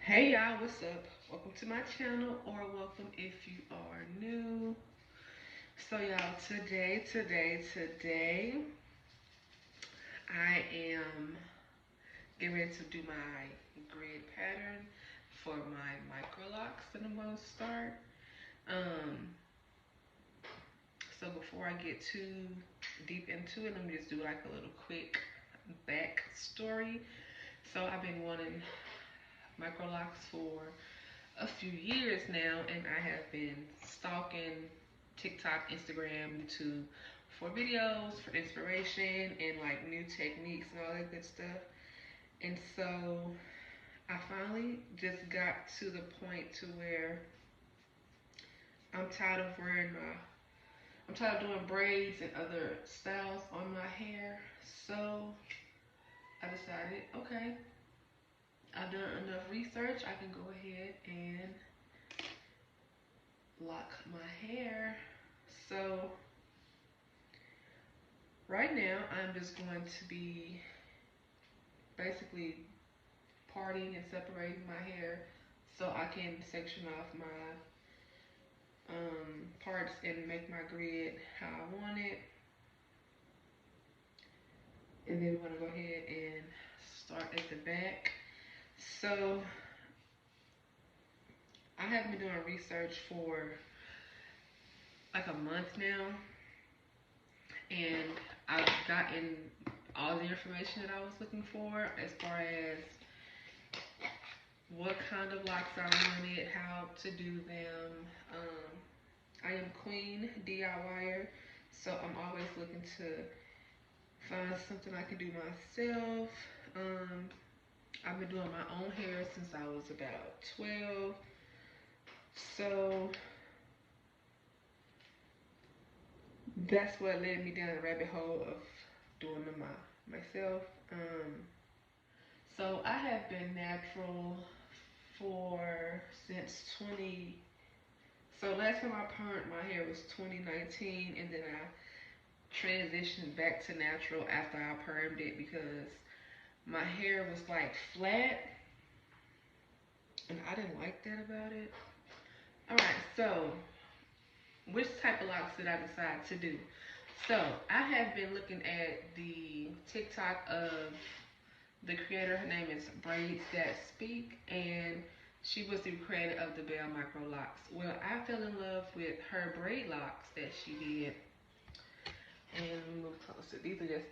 Hey y'all, what's up? Welcome to my channel, or welcome if you are new. So y'all, today, I am getting ready to do my grid pattern for my micro locks that I'm gonna start. Um, so before I get too deep into it, let me just do like a little quick back story. So I've been wanting micro locks for a few years now, and I have been stalking TikTok, Instagram, YouTube for videos, for inspiration, and like new techniques and all that good stuff. And so I finally just got to the point to where I'm tired of I'm tired of doing braids and other styles on my hair. So I decided, okay, I've done enough research. I can go ahead and lock my hair. So right now I'm just going to be basically parting and separating my hair so I can section off my parts and make my grid how I want it. And then we're gonna go ahead and start at the back. So I have been doing research for like a month now, and I've gotten all the information that I was looking for as far as what kind of locks I wanted, how to do them. I am Queen DIYer, so I'm always looking to find something I can do myself. I've been doing my own hair since I was about 12, so that's what led me down the rabbit hole of doing them myself. So I have been natural for since 20. So last time I permed my hair was 2019, and then I transitioned back to natural after I permed it because my hair was like flat, and I didn't like that about it. All right, so which type of locks did I decide to do? So I have been looking at the TikTok of the creator. Her name is Braids That Speak, and she was the creator of the Bell Micro Locks. Well, I fell in love with her braid locks that she did. And let me move closer. These are just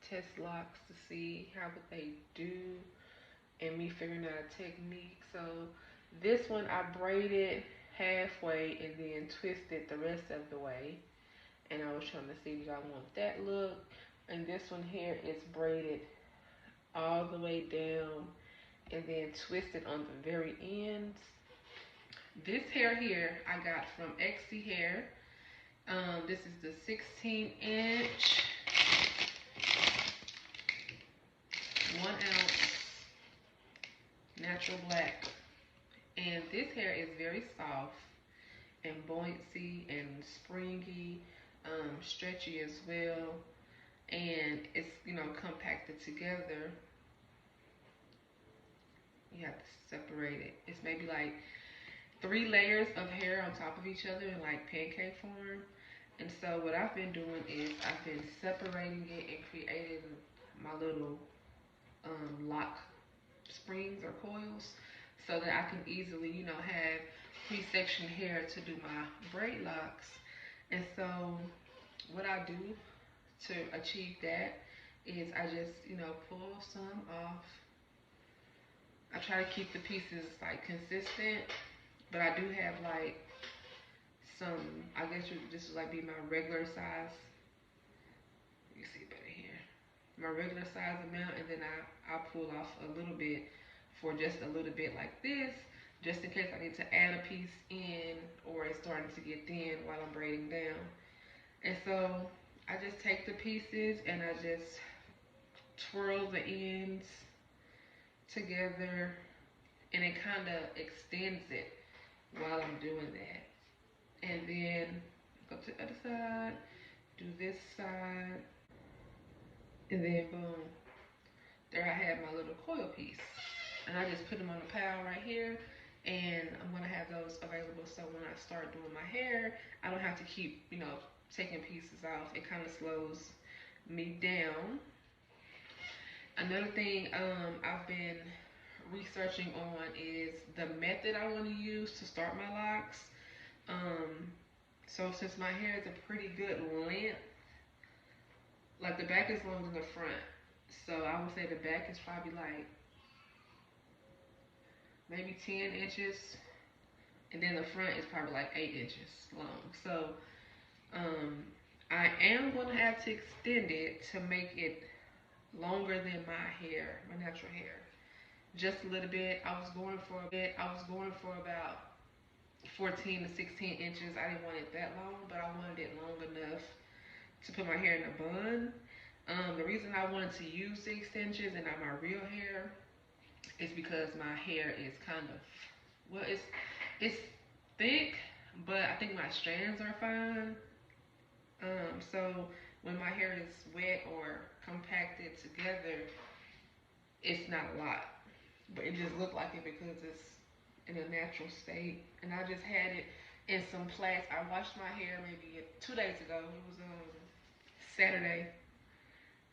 test locks to see how would they do, and me figuring out a technique. So this one I braided halfway and then twisted the rest of the way. And I was trying to see, do I want that look? And this one here is braided all the way down and then twisted on the very ends. This hair here I got from XC Hair. This is the 16-inch, 1 ounce natural black. And this hair is very soft and buoyancy and springy, stretchy as well. And it's, compacted together. You have to separate it. It's maybe like 3 layers of hair on top of each other in like pancake form. And so what I've been doing is I've been separating it and creating my little lock springs or coils so that I can easily, have pre-sectioned hair to do my braid locks. And so what I do to achieve that is I just, pull some off. I try to keep the pieces like consistent, but I do have like some, I guess this would like be my regular size. You see better here. My regular size amount, and then I'll pull off a little bit for just a little bit like this, just in case I need to add a piece in or it's starting to get thin while I'm braiding down. And so I just take the pieces and I just twirl the ends together, and it kind of extends it while I'm doing that. And then go to the other side, do this side, and then boom, there I have my little coil piece. and I just put them on a pile right here, and I'm gonna have those available so when I start doing my hair, I don't have to keep, you know, taking pieces off. It kind of slows me down. Another thing I've been researching on is the method I want to use to start my locks. So since my hair is a pretty good length, like the back is longer than the front, so I would say the back is probably like maybe 10 inches, and then the front is probably like 8 inches long. So um, I am going to have to extend it to make it longer than my hair, my natural hair. Just a little bit. I was going for a bit. I was going for about 14 to 16 inches. I didn't want it that long, but I wanted it long enough to put my hair in a bun. The reason I wanted to use the extensions and not my real hair is because my hair is kind of, well, it's thick, but I think my strands are fine. So when my hair is wet or compacted together, it's not a lot, but it just looked like it because it's in a natural state. And I just had it in some plaits. I washed my hair maybe 2 days ago. It was Saturday.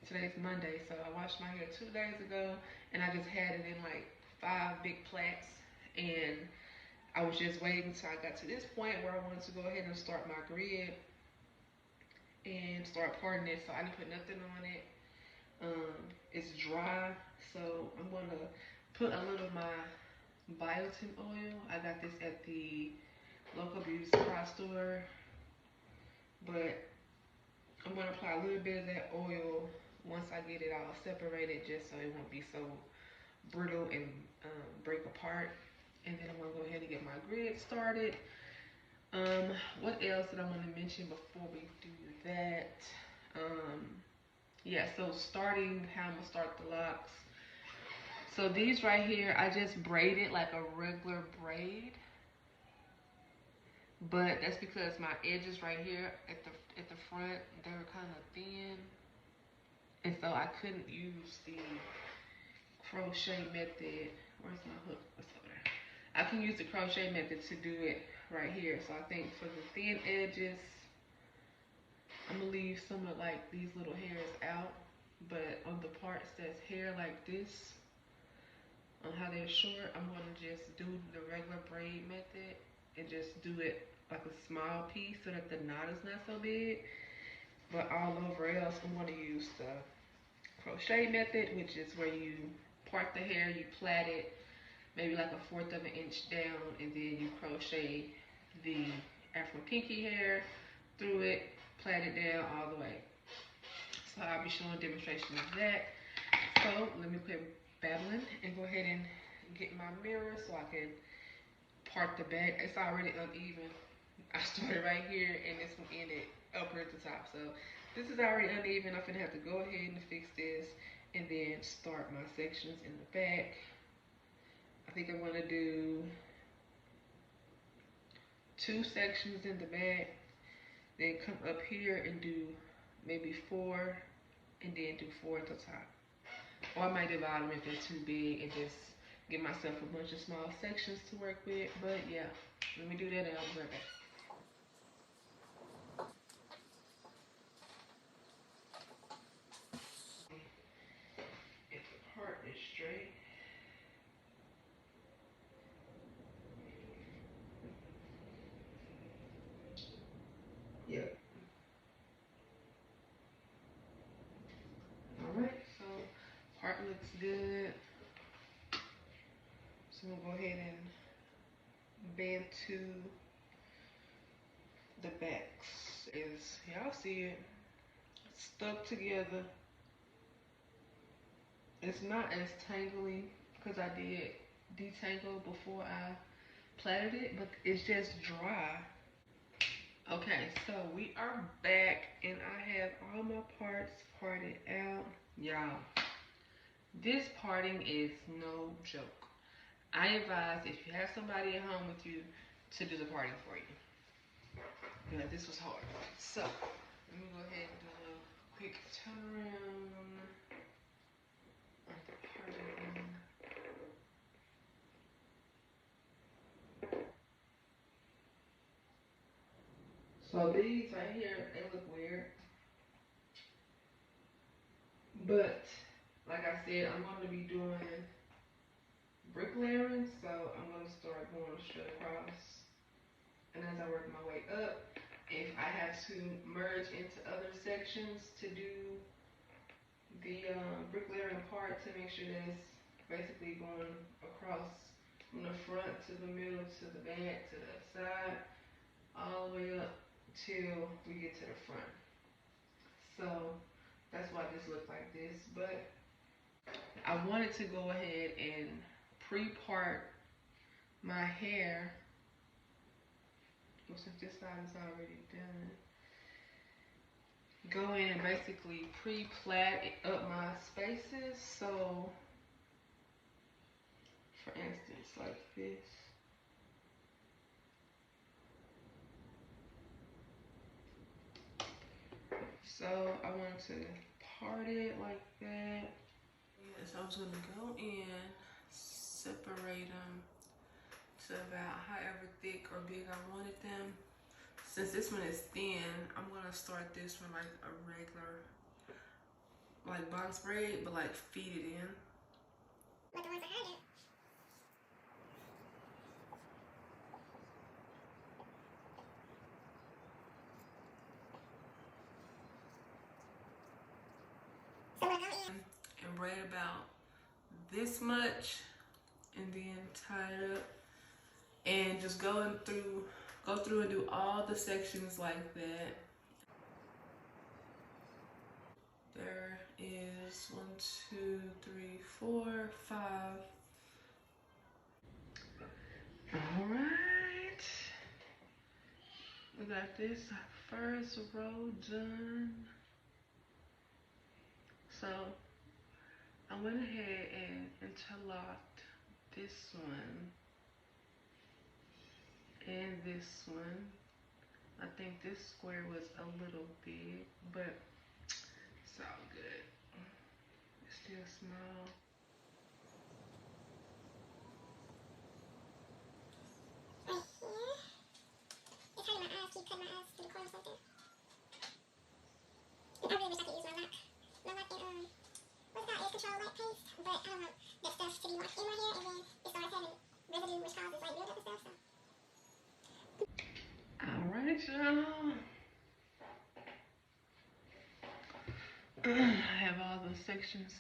Today's Monday, so I washed my hair 2 days ago, and I just had it in like 5 big plaits, and I was just waiting until I got to this point where I wanted to go ahead and start my grid and start parting it. So I didn't put nothing on it. It's dry, so I'm gonna put a little of my biotin oil. I got this at the local beauty supply store, but I'm gonna apply a little bit of that oil once I get it all separated, just so it won't be so brittle and break apart. And then I'm gonna go ahead and get my grid started. What else did I want to mention before we do that? Yeah, so starting how I'm gonna start the locks. So these right here, I just braided like a regular braid, but that's because my edges right here at the front, they were kind of thin, and so I couldn't use the crochet method. Where's my hook? What's over there? I can use the crochet method to do it right here. So I think for the thin edges, I'm gonna leave some of like these little hairs out, but on the parts that's hair like this, on how they're short, I'm gonna just do the regular braid method and just do it like a small piece so that the knot is not so big. But all over else, I'm gonna use the crochet method, which is where you part the hair, you plait it maybe like 1/4 of an inch down, and then you crochet the Afro kinky hair through it, plait it down all the way. So I'll be showing a demonstration of that. So let me quit babbling and go ahead and get my mirror so I can part the back. It's already uneven. I started right here and this one ended up here at the top. So this is already uneven. I'm gonna have to go ahead and fix this and then start my sections in the back. I think I'm gonna do 2 sections in the back, then come up here and do maybe 4, and then do 4 at the top. Or I might divide them if they're too big and just give myself a bunch of small sections to work with. But yeah, let me do that and I'll be right back. If the part is straight. Yep. Alright, so part looks good. So I'm gonna go ahead and bend to the backs. Is y'all see it? Stuck together. It's not as tangly because I did detangle before I plaited it, but it's just dry. Okay, so we are back and I have all my parts parted out. Y'all, this parting is no joke. I advise if you have somebody at home with you to do the parting for you. Because this was hard. So, let me go ahead and do a quick turnaround. So these right here, they look weird. But like I said, I'm going to be doing bricklayering, so I'm going to start going straight across. And as I work my way up, if I have to merge into other sections to do the bricklayering part to make sure that it's basically going across from the front to the middle to the back to the side, all the way up till we get to the front. So that's why this looks like this. But I wanted to go ahead and pre-part my hair. Well, since this side is already done, go in and basically pre-plait up my spaces. So, for instance, like this. So I want to part it like that. Yes, I was gonna go in, separate them to about however thick or big I wanted them. Since this one is thin, I'm gonna start this one like a regular, like box braid, but like feed it in. Like the ones I had. So we're going and braid about this much, and then tie it up, and just go through and do all the sections like that. There is 1, 2, 3, 4, 5. All right, we got this first row done. So I went ahead and interlocked this one and this one. I think this square was a little big, but it's all good. It's still small. Right here. It's hurting my eyes. Keep cutting my eyes through the corners like that. I really wish I could use my lock. My lock and what's that? Edge control light paste. But I don't want that stuff to be locked in my hair, and then it starts having residue, which causes like buildup and stuff. So. All right, y'all. I have all the sections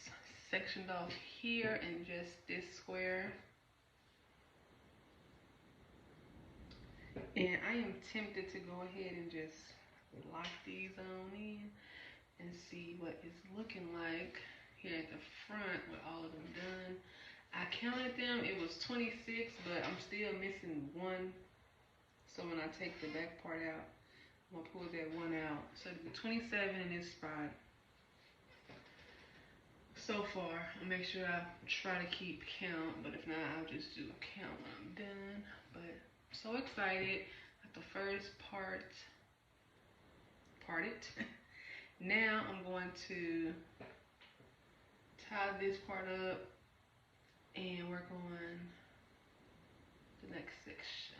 sectioned off here and just this square. And I am tempted to go ahead and just lock these on in and see what it's looking like here at the front with all of them done. I counted them, it was 26, but I'm still missing one. So when I take the back part out, I'm gonna pull that one out. So it'll be 27 in this spot. So far, I'll make sure I try to keep count, but if not, I'll just do a count when I'm done. But so excited at the first part parted. Now I'm going to tie this part up and work on the next section.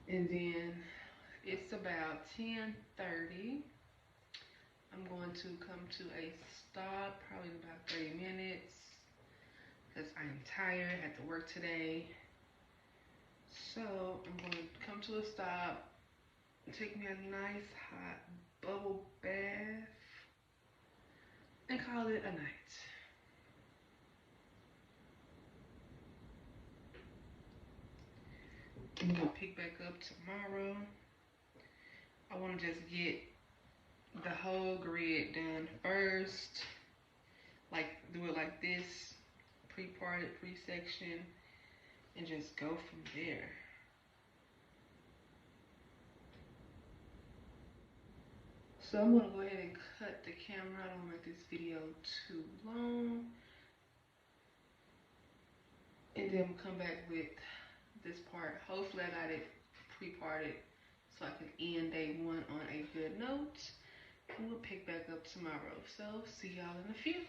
And then it's about 10:30. I'm going to come to a stop, probably in about 30 minutes, because I'm tired, I had to work today. So I'm going to come to a stop, take me a nice hot bubble bath, and call it a night. I'm going to pick back up tomorrow. I want to just get the whole grid done first, like do it like this, pre-parted, pre-section, and just go from there. So I'm gonna go ahead and cut the camera. I don't make this video too long, and then come back with this part. Hopefully I got it pre-parted so I can end day one on a good note. And we'll pick back up tomorrow. So see y'all in a few.